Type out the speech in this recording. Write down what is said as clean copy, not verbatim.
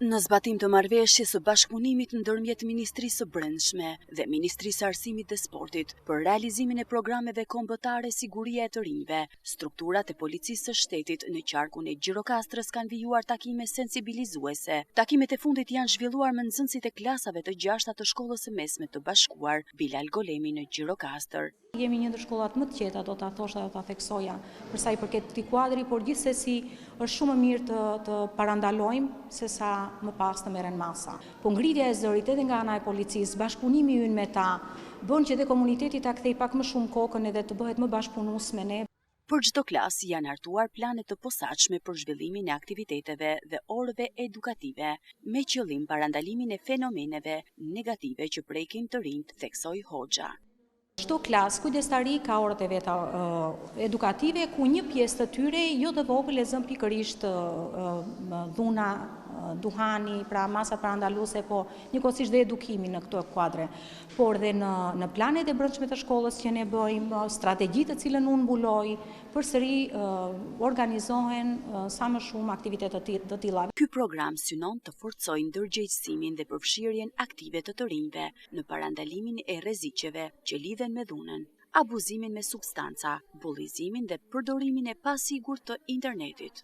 Në zbatim të marrëveshjes së bashkëpunimit ndërmjet Ministrisë së Brendshme dhe Ministrisë së Arsimit dhe Sportit për realizimin e programeve kombëtare sigurie e të rinjve, strukturat e policisë së shtetit në qarkun e Gjirokastrës kanë vijuar takime sensibilizuese. Takimet e fundit janë zhvilluar me nxënësit e klasave të 6 të shkollës së mesme të bashkuar Bilal Golemi në Gjirokastër. Jemi një ndër shkollat më të qeta, do ta thosha, do ta theksoja, për sa i përket këtij kuadri, por gjithsesi është shumë më mirë të parandalojmë se sa më pas të merren masa. Po ngritja e zërit edhe nga ana e policisë, bashkëpunimi ynë me ta, bën që dhe komuniteti ta kthej pak më shumë kokën edhe të bëhet më bashkëpunues me ne. Për çdo klasë janë hartuar plane të posaçme për zhvillimin e aktiviteteve dhe orëve edukative, me qëllim parandalimin e fenomeneve negative që prekin të rinjt, theksoi Hoxha. Çdo klasë kujdestari ka orët e veta edukative, ku një pjesë të tyre jo të vogël e zën pikërisht dhuna, duhani, pra masat parandaluese, po njëkohësisht dhe edukimi në këto kuadre. Por dhe në planet e brendshme të shkollës që ne bëjmë, strategjitë të cilën unë mbuloj, përsëri organizohen sa më shumë aktivitete të tilla. Ky program synon të forcojë ndërgjegjësimin dhe përfshirjen aktive të rinjve në parandalimin e rreziqeve që lidhen me dhunën, abuzimin me substanca, bullizimin dhe përdorimin e pasigurt të internetit.